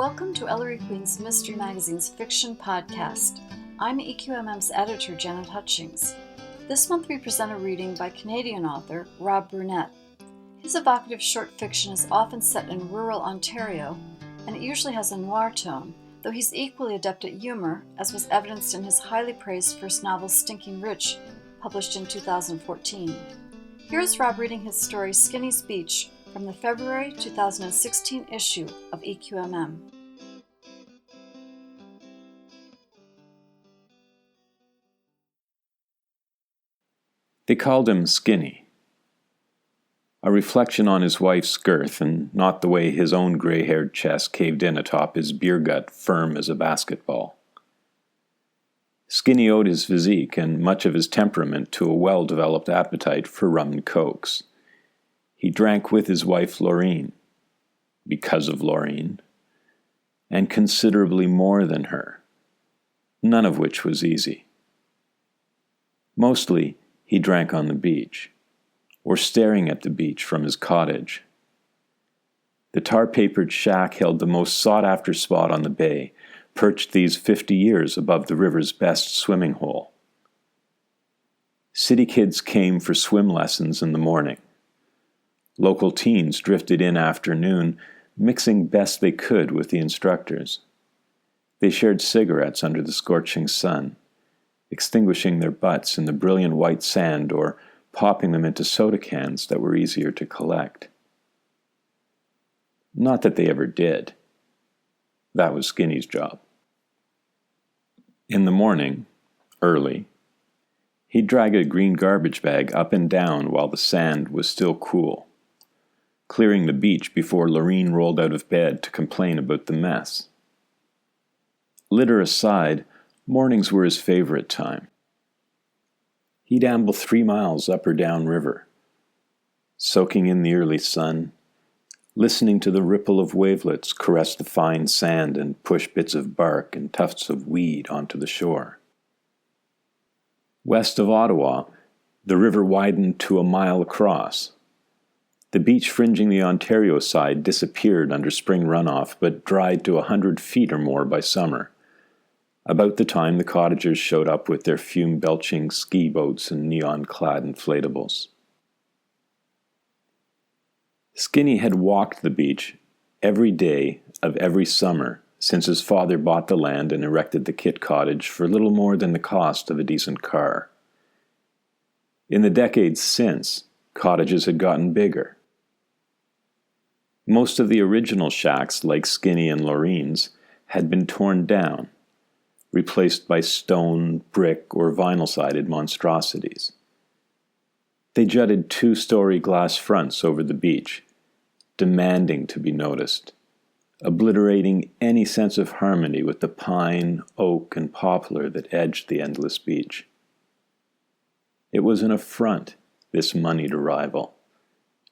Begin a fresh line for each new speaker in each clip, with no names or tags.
Welcome to Ellery Queen's Mystery Magazine's Fiction Podcast. I'm EQMM's editor, Janet Hutchings. This month we present a reading by Canadian author Rob Brunet. His evocative short fiction is often set in rural Ontario, and it usually has a noir tone, though he's equally adept at humor, as was evidenced in his highly praised first novel Stinking Rich, published in 2014. Here's Rob reading his story Skinny's Beach, from the February 2016 issue of EQMM.
They called him Skinny, a reflection on his wife's girth and not the way his own gray-haired chest caved in atop his beer gut firm as a basketball. Skinny owed his physique and much of his temperament to a well-developed appetite for rum and cokes. He drank with his wife Laureen, because of Laureen, and considerably more than her, none of which was easy. Mostly, he drank on the beach, or staring at the beach from his cottage. The tar-papered shack held the most sought-after spot on the bay, perched these 50 years above the river's best swimming hole. City kids came for swim lessons in the morning. Local teens drifted in after noon, mixing best they could with the instructors. They shared cigarettes under the scorching sun, extinguishing their butts in the brilliant white sand or popping them into soda cans that were easier to collect. Not that they ever did. That was Skinny's job. In the morning, early, he'd drag a green garbage bag up and down while the sand was still cool, clearing the beach before Laureen rolled out of bed to complain about the mess. Litter aside, mornings were his favorite time. He'd amble 3 miles up or down river, soaking in the early sun, listening to the ripple of wavelets caress the fine sand and push bits of bark and tufts of weed onto the shore. West of Ottawa, the river widened to a mile across. The beach fringing the Ontario side disappeared under spring runoff, but dried to 100 feet or more by summer, about the time the cottagers showed up with their fume-belching ski boats and neon-clad inflatables. Skinny had walked the beach every day of every summer since his father bought the land and erected the kit cottage for little more than the cost of a decent car. In the decades since, cottages had gotten bigger. Most of the original shacks, like Skinny and Laureen's, had been torn down, replaced by stone, brick, or vinyl-sided monstrosities. They jutted 2-story glass fronts over the beach, demanding to be noticed, obliterating any sense of harmony with the pine, oak, and poplar that edged the endless beach. It was an affront, this moneyed arrival,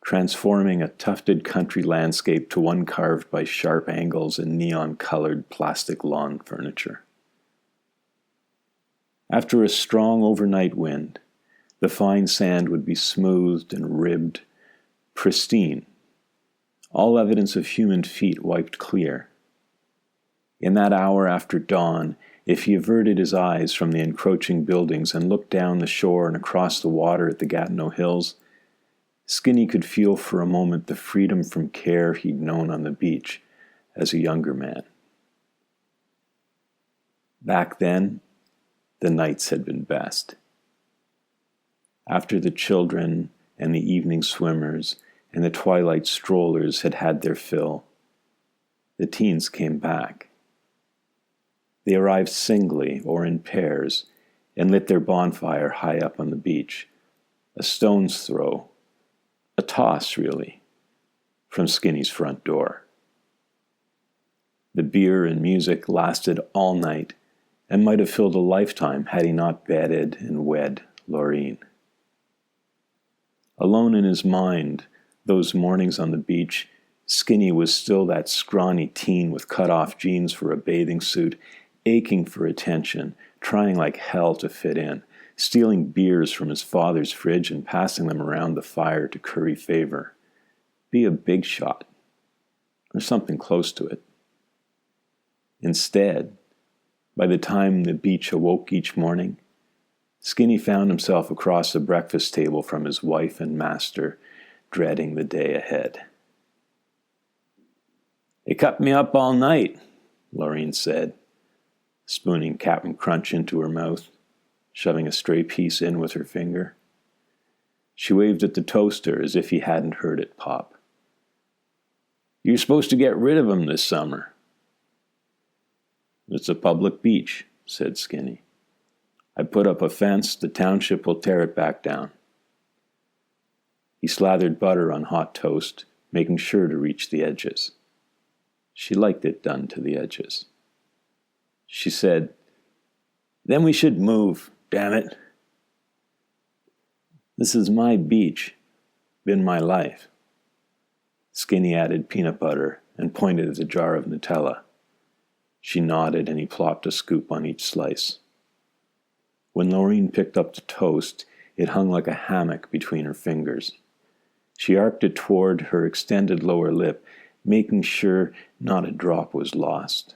transforming a tufted country landscape to one carved by sharp angles and neon-colored plastic lawn furniture. After a strong overnight wind, the fine sand would be smoothed and ribbed, pristine, all evidence of human feet wiped clear. In that hour after dawn, if he averted his eyes from the encroaching buildings and looked down the shore and across the water at the Gatineau Hills, Skinny could feel for a moment the freedom from care he'd known on the beach as a younger man. Back then, the nights had been best. After the children and the evening swimmers and the twilight strollers had had their fill, the teens came back. They arrived singly or in pairs and lit their bonfire high up on the beach, a stone's throw, a toss, really, from Skinny's front door. The beer and music lasted all night and might have filled a lifetime had he not bedded and wed Laureen. Alone in his mind, those mornings on the beach, Skinny was still that scrawny teen with cut-off jeans for a bathing suit, aching for attention, trying like hell to fit in, stealing beers from his father's fridge and passing them around the fire to curry favor. Be a big shot, or something close to it. Instead, by the time the beach awoke each morning, Skinny found himself across the breakfast table from his wife and master, dreading the day ahead. "They kept me up all night," Laureen said, spooning Captain Crunch into her mouth, shoving a stray piece in with her finger. She waved at the toaster as if he hadn't heard it pop. "You're supposed to get rid of him this summer." "It's a public beach," said Skinny. "I put up a fence, the township will tear it back down." He slathered butter on hot toast, making sure to reach the edges. She liked it done to the edges. She said, "Then we should move, damn it. This is my beach, been my life." Skinny added peanut butter and pointed at the jar of Nutella. She nodded and he plopped a scoop on each slice. When Laureen picked up the toast, it hung like a hammock between her fingers. She arced it toward her extended lower lip, making sure not a drop was lost.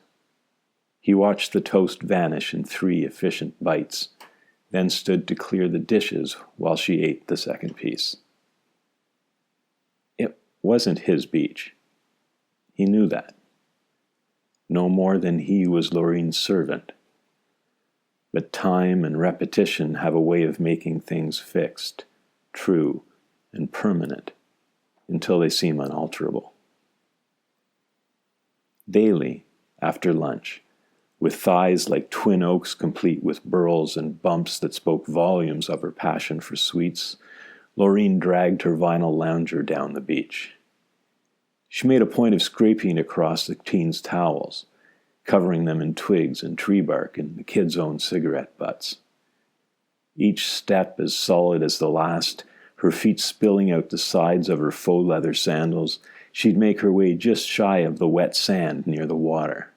He watched the toast vanish in 3 efficient bites, then stood to clear the dishes while she ate the second piece. It wasn't his beach. He knew that. No more than he was Laureen's servant. But time and repetition have a way of making things fixed, true, and permanent, until they seem unalterable. Daily, after lunch, with thighs like twin oaks complete with burls and bumps that spoke volumes of her passion for sweets, Laureen dragged her vinyl lounger down the beach. She made a point of scraping across the teens' towels, covering them in twigs and tree bark and the kids' own cigarette butts. Each step as solid as the last, her feet spilling out the sides of her faux leather sandals, she'd make her way just shy of the wet sand near the water.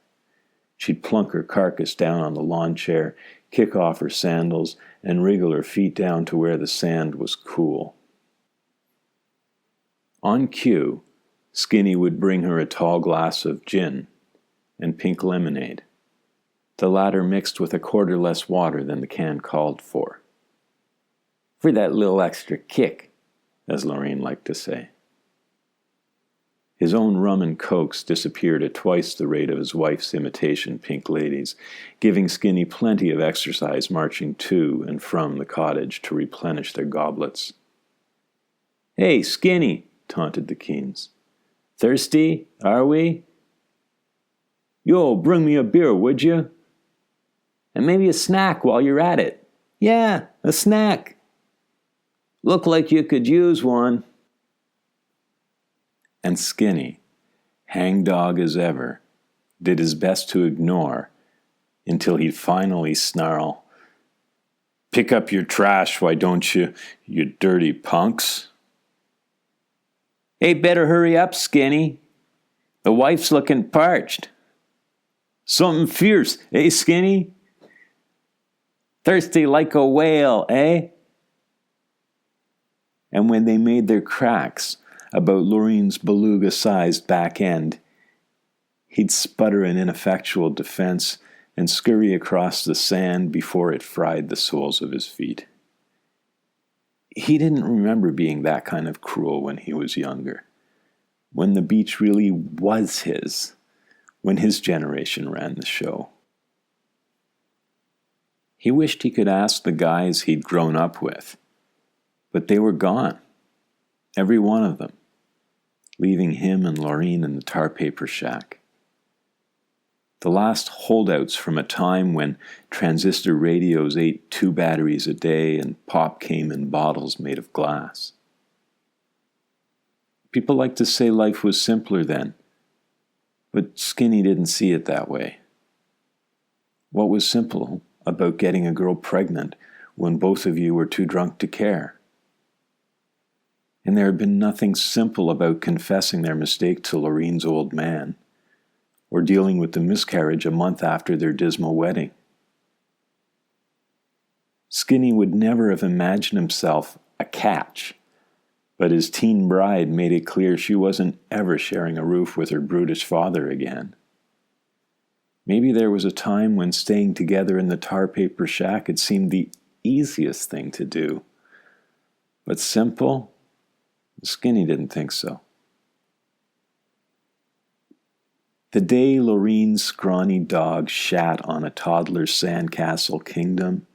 She'd plunk her carcass down on the lawn chair, kick off her sandals, and wriggle her feet down to where the sand was cool. On cue, Skinny would bring her a tall glass of gin and pink lemonade, the latter mixed with a quarter less water than the can called for. "For that little extra kick," as Laureen liked to say. His own rum and cokes disappeared at twice the rate of his wife's imitation pink ladies, giving Skinny plenty of exercise marching to and from the cottage to replenish their goblets. "Hey, Skinny," taunted the Keens. "Thirsty, are we? Yo, bring me a beer, would you? And maybe a snack while you're at it. Yeah, a snack. Look like you could use one." And Skinny, hangdog as ever, did his best to ignore until he'd finally snarl, "Pick up your trash, why don't you, you dirty punks?" "Hey, better hurry up, Skinny. The wife's looking parched." "Something fierce, eh, Skinny? Thirsty like a whale, eh?" And when they made their cracks about Laureen's beluga-sized back end, he'd sputter an ineffectual defense and scurry across the sand before it fried the soles of his feet. He didn't remember being that kind of cruel when he was younger, when the beach really was his, when his generation ran the show. He wished he could ask the guys he'd grown up with, but they were gone, every one of them, leaving him and Laureen in the tar paper shack. The last holdouts from a time when transistor radios ate 2 batteries a day and pop came in bottles made of glass. People like to say life was simpler then, but Skinny didn't see it that way. What was simple about getting a girl pregnant when both of you were too drunk to care? And there had been nothing simple about confessing their mistake to Laureen's old man, or dealing with the miscarriage a month after their dismal wedding. Skinny would never have imagined himself a catch, but his teen bride made it clear she wasn't ever sharing a roof with her brutish father again. Maybe there was a time when staying together in the tar paper shack had seemed the easiest thing to do. But simple? Skinny didn't think so. The day Loreen's scrawny dog shat on a toddler's sandcastle kingdom,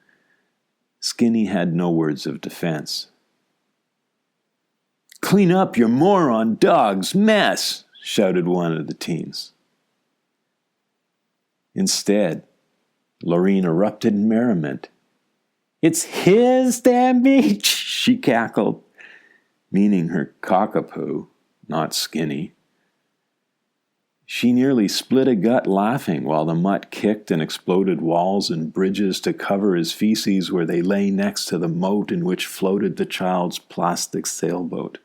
Skinny had no words of defense. "Clean up your moron dog's mess," shouted one of the teens. Instead, Loreen erupted in merriment. "It's his damn beach," she cackled, meaning her cockapoo, not Skinny. She nearly split a gut laughing while the mutt kicked and exploded walls and bridges to cover his feces where they lay next to the moat in which floated the child's plastic sailboat.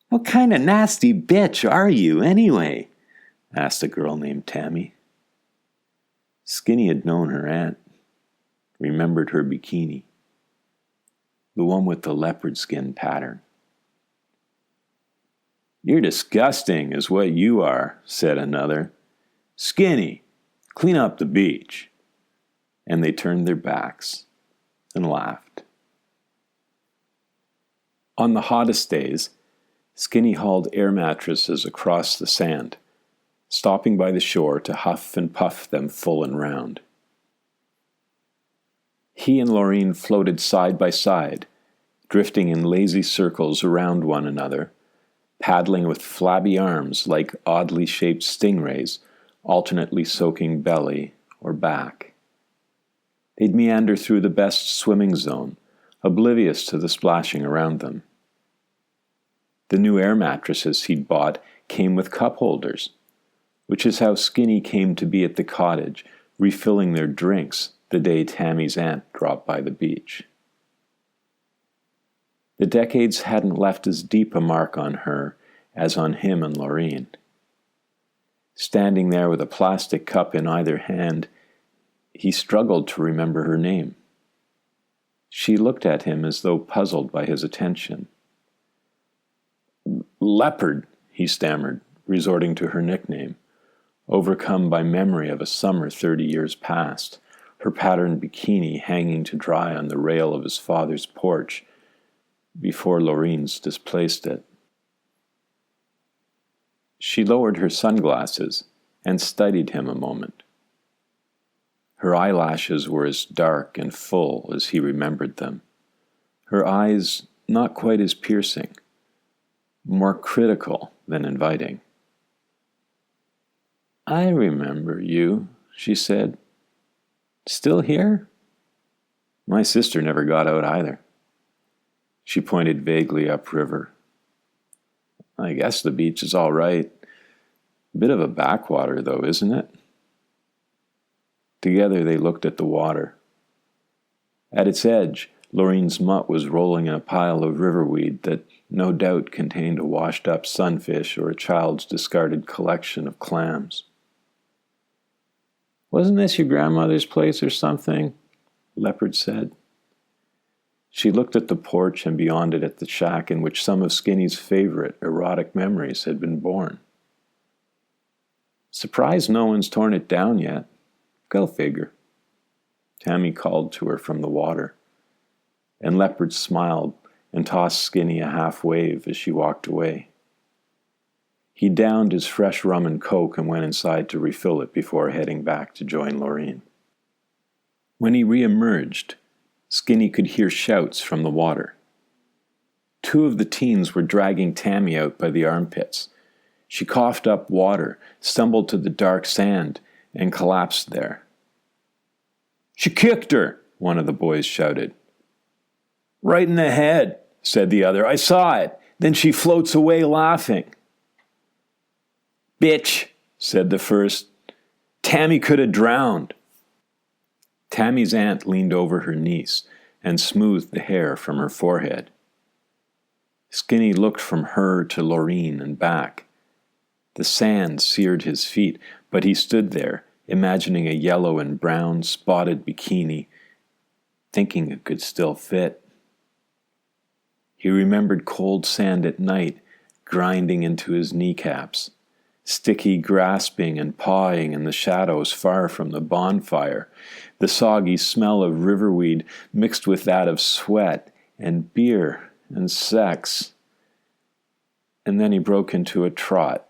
"What kind of nasty bitch are you, anyway?" asked a girl named Tammy. Skinny had known her aunt, remembered her bikini, the one with the leopard skin pattern. "You're disgusting, is what you are," said another. "Skinny, clean up the beach." And they turned their backs and laughed. On the hottest days, Skinny hauled air mattresses across the sand, stopping by the shore to huff and puff them full and round. He and Loreen floated side by side, drifting in lazy circles around one another, paddling with flabby arms like oddly shaped stingrays, alternately soaking belly or back. They'd meander through the best swimming zone, oblivious to the splashing around them. The new air mattresses he'd bought came with cup holders, which is how Skinny came to be at the cottage, refilling their drinks the day Tammy's aunt dropped by the beach. The decades hadn't left as deep a mark on her as on him and Loreen. Standing there with a plastic cup in either hand, he struggled to remember her name. She looked at him as though puzzled by his attention. "Leopard," he stammered, resorting to her nickname, overcome by memory of a summer 30 years past, her patterned bikini hanging to dry on the rail of his father's porch, before Loreen's displaced it. She lowered her sunglasses and studied him a moment. Her eyelashes were as dark and full as he remembered them. Her eyes not quite as piercing, more critical than inviting. "I remember you," she said. "Still here?" "My sister never got out either." She pointed vaguely upriver. "I guess the beach is all right. Bit of a backwater, though, isn't it?" Together they looked at the water. At its edge, Loreen's mutt was rolling in a pile of riverweed that no doubt contained a washed-up sunfish or a child's discarded collection of clams. "Wasn't this your grandmother's place or something?" Leopard said. She looked at the porch and beyond it at the shack in which some of Skinny's favorite erotic memories had been born. "Surprised no one's torn it down yet. Go figure." Tammy called to her from the water, and Leopard smiled and tossed Skinny a half wave as she walked away. He downed his fresh rum and coke and went inside to refill it before heading back to join Loreen. When he re-emerged, Skinny could hear shouts from the water. Two of the teens were dragging Tammy out by the armpits. She coughed up water, stumbled to the dark sand, and collapsed there. "She kicked her," one of the boys shouted. "Right in the head," said the other. "I saw it. Then she floats away laughing." "Bitch," said the first. "Tammy could have drowned." Tammy's aunt leaned over her niece and smoothed the hair from her forehead. Skinny looked from her to Loreen and back. The sand seared his feet, but he stood there, imagining a yellow and brown spotted bikini, thinking it could still fit. He remembered cold sand at night grinding into his kneecaps, sticky grasping and pawing in the shadows far from the bonfire, the soggy smell of riverweed mixed with that of sweat and beer and sex. And then he broke into a trot,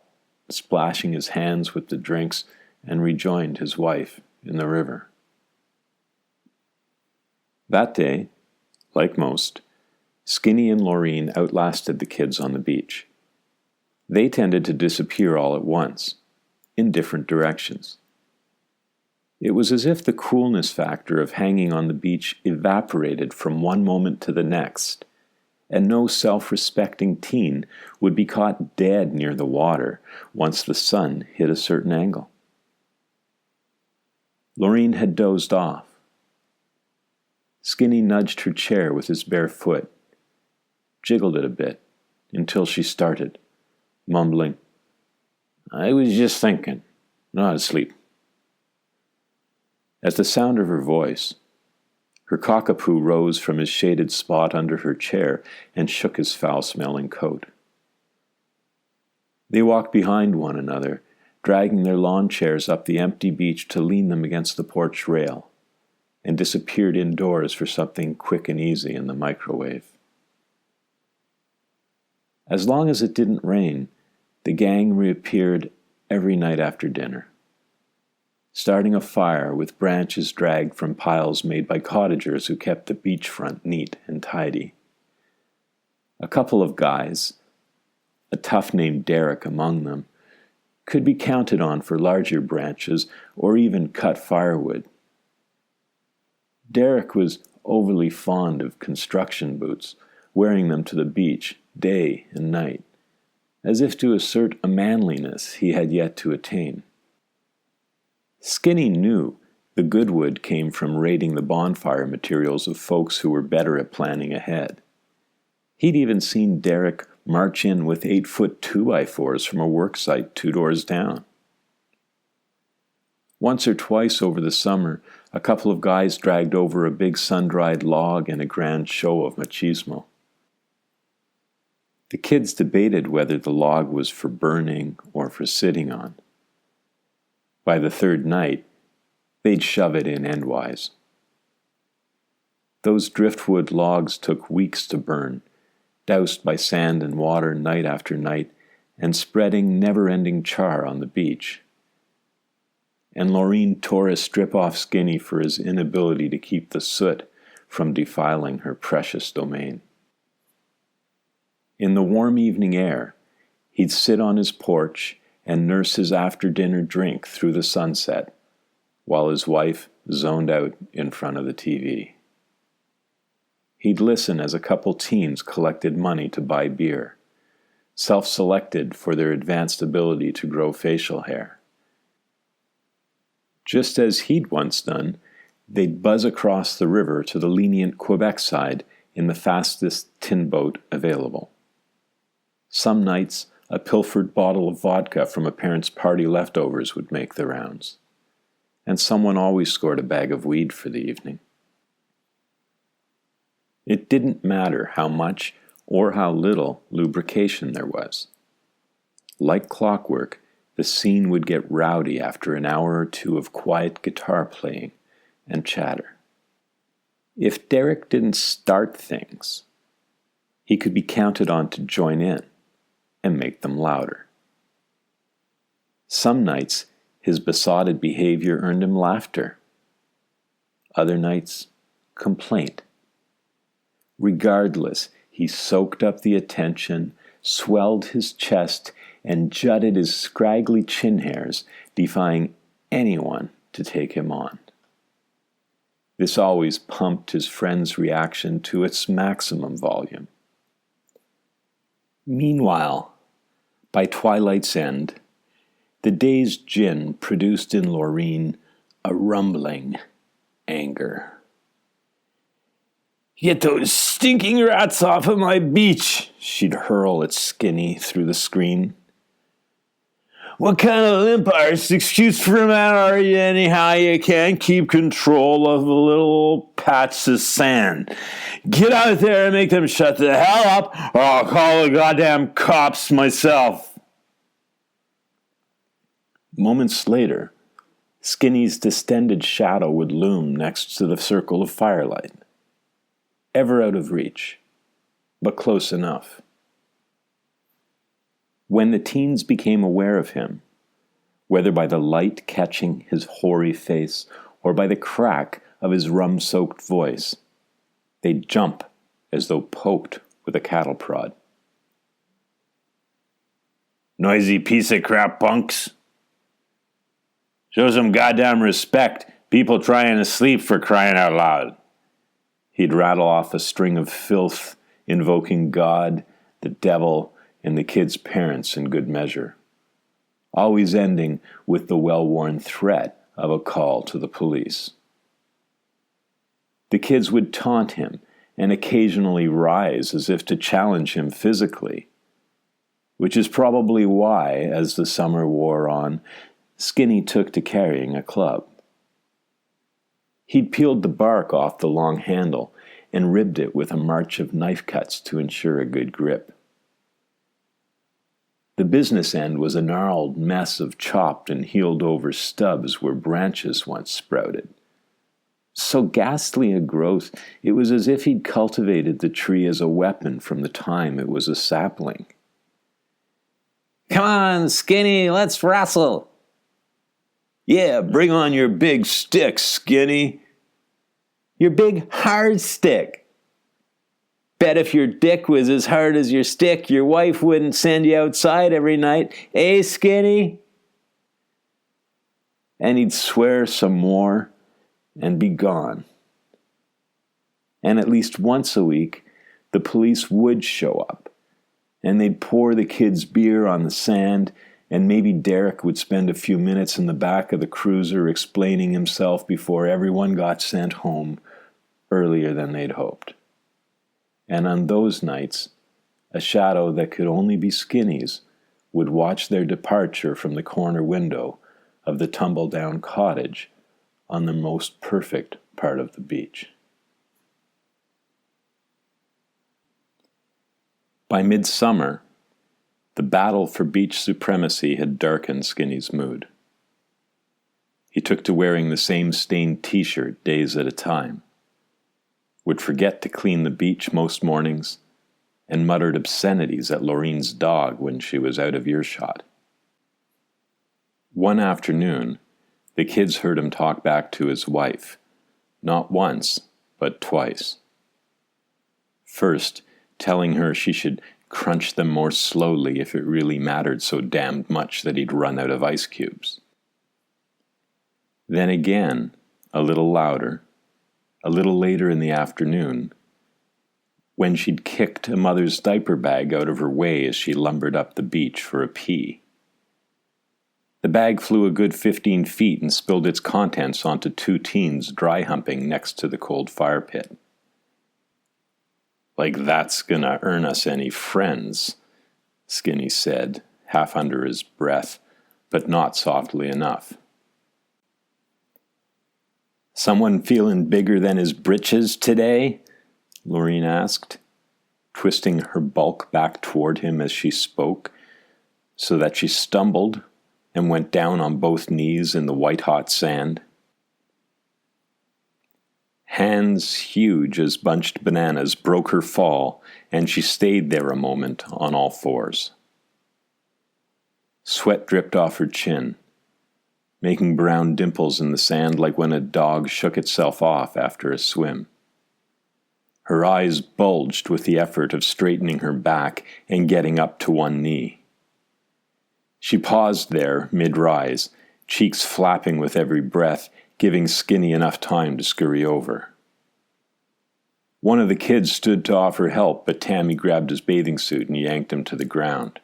splashing his hands with the drinks, and rejoined his wife in the river. That day, like most, Skinny and Laureen outlasted the kids on the beach. They tended to disappear all at once, in different directions. It was as if the coolness factor of hanging on the beach evaporated from one moment to the next, and no self-respecting teen would be caught dead near the water once the sun hit a certain angle. Laureen had dozed off. Skinny nudged her chair with his bare foot, jiggled it a bit, until she started, mumbling, "I was just thinking, not asleep." At the sound of her voice, her cockapoo rose from his shaded spot under her chair and shook his foul-smelling coat. They walked behind one another, dragging their lawn chairs up the empty beach to lean them against the porch rail, and disappeared indoors for something quick and easy in the microwave. As long as it didn't rain, the gang reappeared every night after dinner, starting a fire with branches dragged from piles made by cottagers who kept the beachfront neat and tidy. A couple of guys, a tough named Derek among them, could be counted on for larger branches or even cut firewood. Derek was overly fond of construction boots, wearing them to the beach day and night, as if to assert a manliness he had yet to attain. Skinny knew the good wood came from raiding the bonfire materials of folks who were better at planning ahead. He'd even seen Derek march in with 8-foot 2x4s from a work site 2 doors down. Once or twice over the summer, a couple of guys dragged over a big sun-dried log in a grand show of machismo. The kids debated whether the log was for burning or for sitting on. By the third night, they'd shove it in endwise. Those driftwood logs took weeks to burn, doused by sand and water night after night, and spreading never-ending char on the beach. And Laureen tore a strip off Skinny for his inability to keep the soot from defiling her precious domain. In the warm evening air, he'd sit on his porch and nurse his after-dinner drink through the sunset, while his wife zoned out in front of the TV. He'd listen as a couple teens collected money to buy beer, self-selected for their advanced ability to grow facial hair. Just as he'd once done, they'd buzz across the river to the lenient Quebec side in the fastest tin boat available. Some nights, a pilfered bottle of vodka from a parent's party leftovers would make the rounds, and someone always scored a bag of weed for the evening. It didn't matter how much or how little lubrication there was. Like clockwork, the scene would get rowdy after an hour or two of quiet guitar playing and chatter. If Derek didn't start things, he could be counted on to join in and make them louder. Some nights, his besotted behavior earned him laughter. Other nights, complaint. Regardless, he soaked up the attention, swelled his chest, and jutted his scraggly chin hairs, defying anyone to take him on. This always pumped his friend's reaction to its maximum volume. Meanwhile, by twilight's end, the day's gin produced in Laureen a rumbling anger. "Get those stinking rats off of my beach!" she'd hurl at Skinny through the screen. "What kind of limp-arse excuse for a man are you anyhow? You can't keep control of a little patch of sand. Get out there and make them shut the hell up, or I'll call the goddamn cops myself." Moments later, Skinny's distended shadow would loom next to the circle of firelight, ever out of reach, but close enough. When the teens became aware of him, whether by the light catching his hoary face or by the crack of his rum-soaked voice, they'd jump as though poked with a cattle prod. "Noisy piece of crap punks. Show some goddamn respect. People trying to sleep, for crying out loud." He'd rattle off a string of filth, invoking God, the devil, and the kids' parents in good measure, always ending with the well-worn threat of a call to the police. The kids would taunt him and occasionally rise as if to challenge him physically, which is probably why, as the summer wore on, Skinny took to carrying a club. He'd peeled the bark off the long handle and ribbed it with a march of knife cuts to ensure a good grip. The business end was a gnarled mess of chopped and healed-over stubs where branches once sprouted. So ghastly a growth, it was as if he'd cultivated the tree as a weapon from the time it was a sapling. "Come on, Skinny, let's wrestle." "Yeah, bring on your big stick, Skinny." "Your big hard stick." "Bet if your dick was as hard as your stick, your wife wouldn't send you outside every night. Eh, Skinny?" And he'd swear some more and be gone. And at least once a week, the police would show up, and they'd pour the kids beer on the sand, and maybe Derek would spend a few minutes in the back of the cruiser explaining himself before everyone got sent home earlier than they'd hoped. And on those nights, a shadow that could only be Skinny's would watch their departure from the corner window of the tumble-down cottage on the most perfect part of the beach. By midsummer, the battle for beach supremacy had darkened Skinny's mood. He took to wearing the same stained t-shirt days at a time, would forget to clean the beach most mornings, and muttered obscenities at Laureen's dog when she was out of earshot. One afternoon, the kids heard him talk back to his wife, not once, but twice. First, telling her she should crunch them more slowly if it really mattered so damned much that he'd run out of ice cubes. Then again, a little louder, a little later in the afternoon, when she'd kicked a mother's diaper bag out of her way as she lumbered up the beach for a pee. The bag flew a good 15 feet and spilled its contents onto two teens dry humping next to the cold fire pit. "Like that's gonna earn us any friends," Skinny said, half under his breath, but not softly enough. "Someone feeling bigger than his britches today?" Laureen asked, twisting her bulk back toward him as she spoke, so that she stumbled and went down on both knees in the white-hot sand. Hands huge as bunched bananas broke her fall, and she stayed there a moment on all fours. Sweat dripped off her chin, making brown dimples in the sand like when a dog shook itself off after a swim. Her eyes bulged with the effort of straightening her back and getting up to one knee. She paused there, mid-rise, cheeks flapping with every breath, giving Skinny enough time to scurry over. One of the kids stood to offer help, but Tammy grabbed his bathing suit and yanked him to the ground.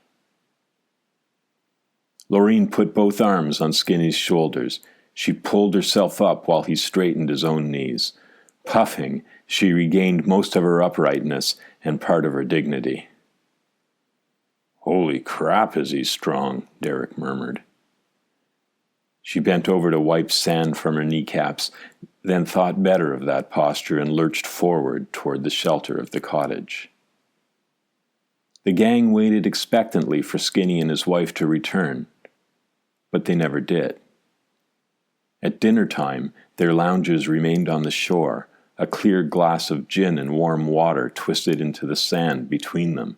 Laureen put both arms on Skinny's shoulders. She pulled herself up while he straightened his own knees. Puffing, she regained most of her uprightness and part of her dignity. "Holy crap, is he strong," Derek murmured. She bent over to wipe sand from her kneecaps, then thought better of that posture and lurched forward toward the shelter of the cottage. The gang waited expectantly for Skinny and his wife to return, but they never did. At dinner time, their lounges remained on the shore, a clear glass of gin and warm water twisted into the sand between them,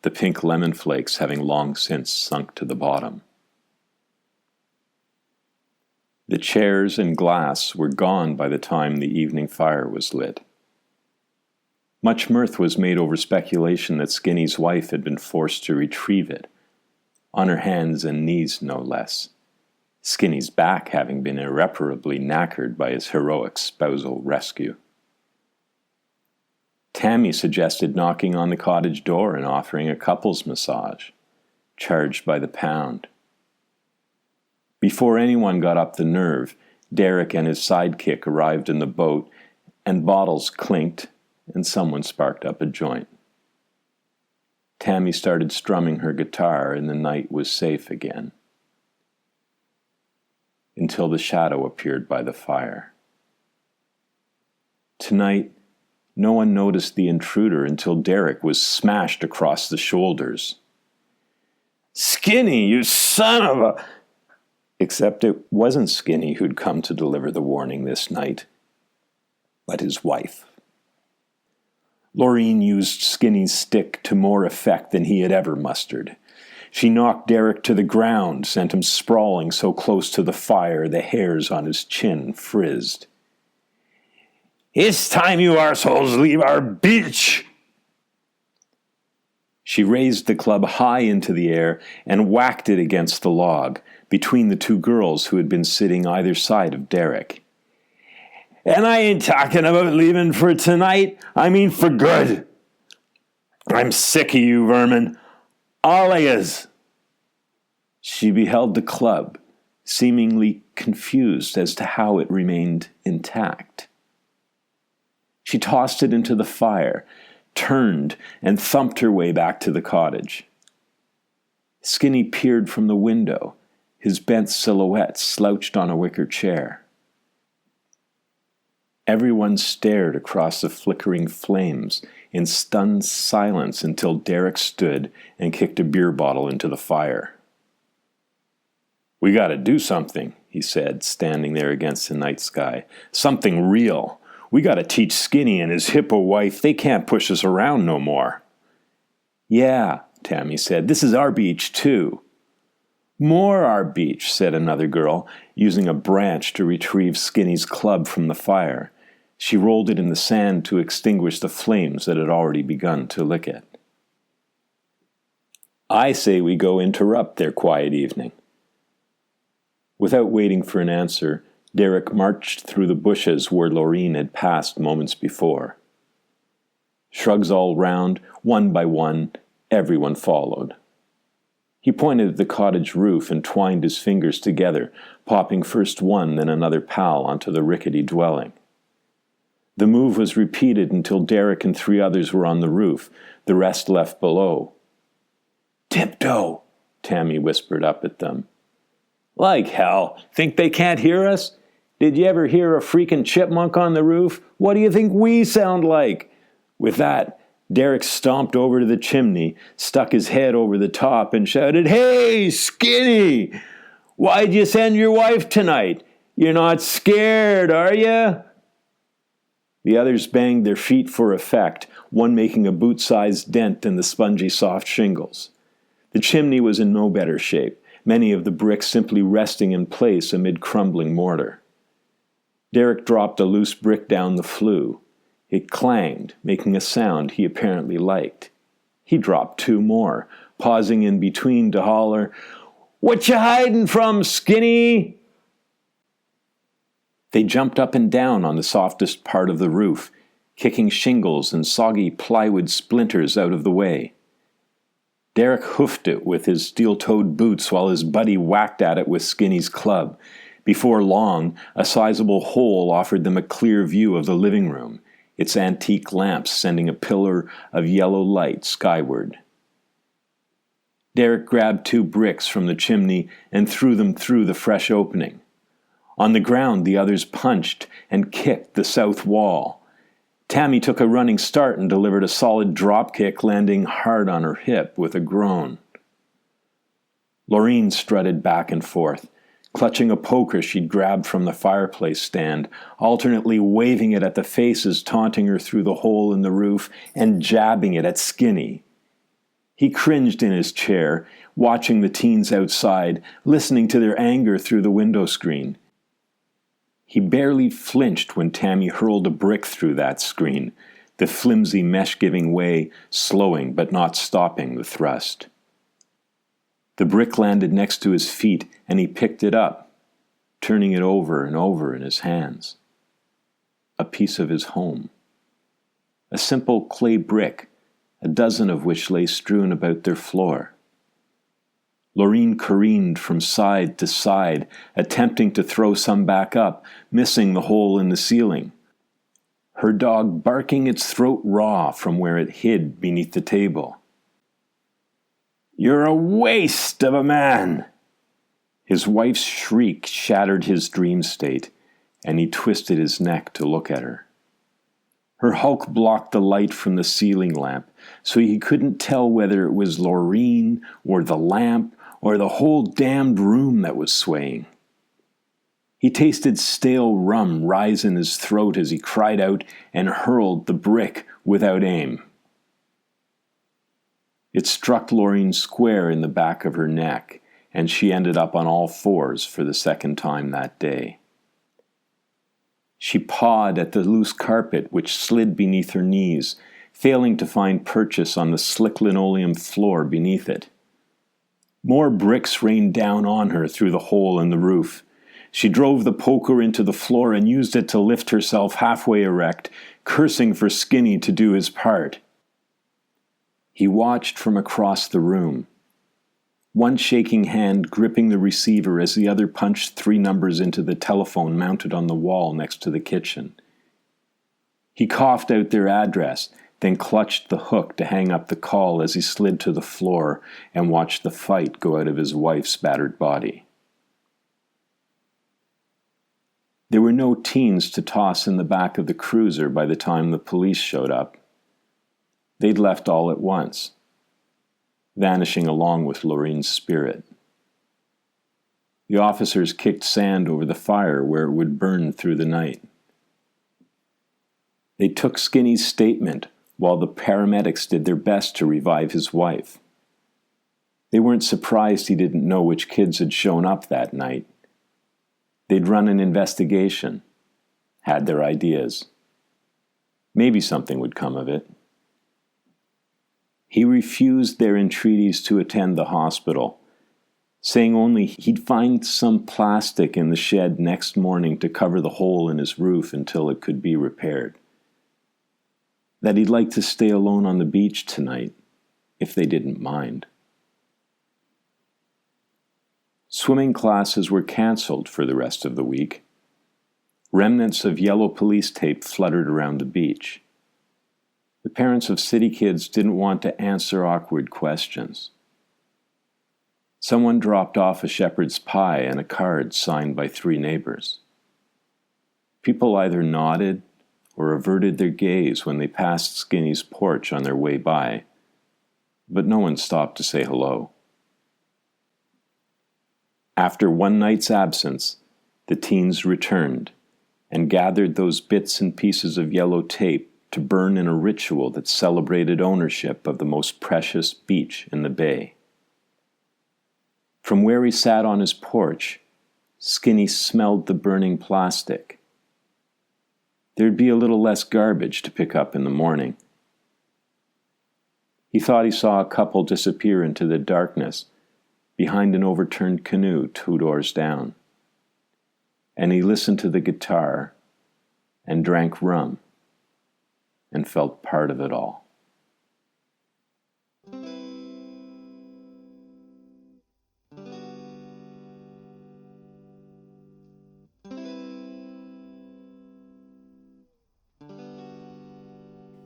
the pink lemon flakes having long since sunk to the bottom. The chairs and glass were gone by the time the evening fire was lit. Much mirth was made over speculation that Skinny's wife had been forced to retrieve it, on her hands and knees no less, Skinny's back having been irreparably knackered by his heroic spousal rescue. Tammy suggested knocking on the cottage door and offering a couple's massage, charged by the pound. Before anyone got up the nerve, Derek and his sidekick arrived in the boat, and bottles clinked, and someone sparked up a joint. Tammy started strumming her guitar, and the night was safe again. Until the shadow appeared by the fire. Tonight, no one noticed the intruder until Derek was smashed across the shoulders. "Skinny, you son of a..." Except it wasn't Skinny who'd come to deliver the warning this night, but his wife. Loreen used Skinny's stick to more effect than he had ever mustered. She knocked Derek to the ground, sent him sprawling so close to the fire the hairs on his chin frizzed. "It's time you arseholes leave our beach!" She raised the club high into the air and whacked it against the log, between the two girls who had been sitting either side of Derek. "And I ain't talking about leaving for tonight. I mean for good. I'm sick of you vermin. All of yous." She beheld the club, seemingly confused as to how it remained intact. She tossed it into the fire, turned, and thumped her way back to the cottage. Skinny peered from the window, his bent silhouette slouched on a wicker chair. Everyone stared across the flickering flames in stunned silence until Derek stood and kicked a beer bottle into the fire. "We gotta do something," he said, standing there against the night sky. "Something real. We gotta teach Skinny and his hippo wife they can't push us around no more." "Yeah," Tammy said, "this is our beach, too." "More our beach," said another girl, using a branch to retrieve Skinny's club from the fire. She rolled it in the sand to extinguish the flames that had already begun to lick it. "I say we go interrupt their quiet evening." Without waiting for an answer, Derek marched through the bushes where Loreen had passed moments before. Shrugs all round, one by one, everyone followed. He pointed at the cottage roof and twined his fingers together, popping first one then another pal onto the rickety dwelling. The move was repeated until Derek and 3 others were on the roof, the rest left below. "Tiptoe," Tammy whispered up at them. "Like hell. Think they can't hear us? Did you ever hear a freaking chipmunk on the roof? What do you think we sound like?" With that, Derek stomped over to the chimney, stuck his head over the top, and shouted, "Hey, Skinny! Why'd you send your wife tonight? You're not scared, are you?" The others banged their feet for effect, one making a boot-sized dent in the spongy soft shingles. The chimney was in no better shape, many of the bricks simply resting in place amid crumbling mortar. Derek dropped a loose brick down the flue. It clanged, making a sound he apparently liked. He dropped 2 more, pausing in between to holler, "What you hiding from, Skinny?" They jumped up and down on the softest part of the roof, kicking shingles and soggy plywood splinters out of the way. Derek hoofed it with his steel-toed boots while his buddy whacked at it with Skinny's club. Before long, a sizable hole offered them a clear view of the living room, its antique lamps sending a pillar of yellow light skyward. Derek grabbed 2 bricks from the chimney and threw them through the fresh opening. On the ground, the others punched and kicked the south wall. Tammy took a running start and delivered a solid drop kick, landing hard on her hip with a groan. Loreen strutted back and forth, Clutching a poker she'd grabbed from the fireplace stand, alternately waving it at the faces taunting her through the hole in the roof and jabbing it at Skinny. He cringed in his chair, watching the teens outside, listening to their anger through the window screen. He barely flinched when Tammy hurled a brick through that screen, the flimsy mesh giving way, slowing but not stopping the thrust. The brick landed next to his feet, and he picked it up, turning it over and over in his hands. A piece of his home. A simple clay brick, a dozen of which lay strewn about their floor. Lorene careened from side to side, attempting to throw some back up, missing the hole in the ceiling. Her dog barking its throat raw from where it hid beneath the table. "You're a waste of a man!" His wife's shriek shattered his dream state, and he twisted his neck to look at her. Her hulk blocked the light from the ceiling lamp, so he couldn't tell whether it was Lorene or the lamp or the whole damned room that was swaying. He tasted stale rum rise in his throat as he cried out and hurled the brick without aim. It struck Lorene square in the back of her neck, and she ended up on all fours for the second time that day. She pawed at the loose carpet which slid beneath her knees, failing to find purchase on the slick linoleum floor beneath it. More bricks rained down on her through the hole in the roof. She drove the poker into the floor and used it to lift herself halfway erect, cursing for Skinny to do his part. He watched from across the room, one shaking hand gripping the receiver as the other punched 3 numbers into the telephone mounted on the wall next to the kitchen. He coughed out their address, then clutched the hook to hang up the call as he slid to the floor and watched the fight go out of his wife's battered body. There were no teens to toss in the back of the cruiser by the time the police showed up. They'd left all at once, vanishing along with Lorene's spirit. The officers kicked sand over the fire where it would burn through the night. They took Skinny's statement while the paramedics did their best to revive his wife. They weren't surprised he didn't know which kids had shown up that night. They'd run an investigation, had their ideas. Maybe something would come of it. He refused their entreaties to attend the hospital, saying only he'd find some plastic in the shed next morning to cover the hole in his roof until it could be repaired. That he'd like to stay alone on the beach tonight, if they didn't mind. Swimming classes were canceled for the rest of the week. Remnants of yellow police tape fluttered around the beach. The parents of city kids didn't want to answer awkward questions. Someone dropped off a shepherd's pie and a card signed by 3 neighbors. People either nodded or averted their gaze when they passed Skinny's porch on their way by, but no one stopped to say hello. After one night's absence, the teens returned and gathered those bits and pieces of yellow tape to burn in a ritual that celebrated ownership of the most precious beach in the bay. From where he sat on his porch, Skinny smelled the burning plastic. There'd be a little less garbage to pick up in the morning. He thought he saw a couple disappear into the darkness behind an overturned canoe 2 doors down. And he listened to the guitar and drank rum and felt part of it all.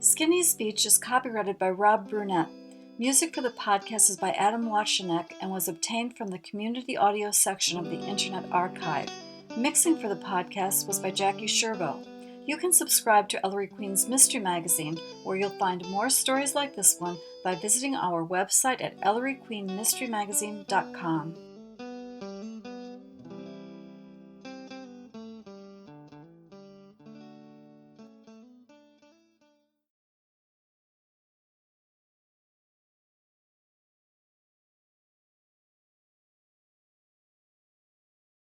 Skinny's Beach is copyrighted by Rob Brunet. Music for the podcast is by Adam Wachanek and was obtained from the community audio section of the Internet Archive. Mixing for the podcast was by Jackie Sherbo. You can subscribe to Ellery Queen's Mystery Magazine, where you'll find more stories like this one by visiting our website at elleryqueenmysterymagazine.com.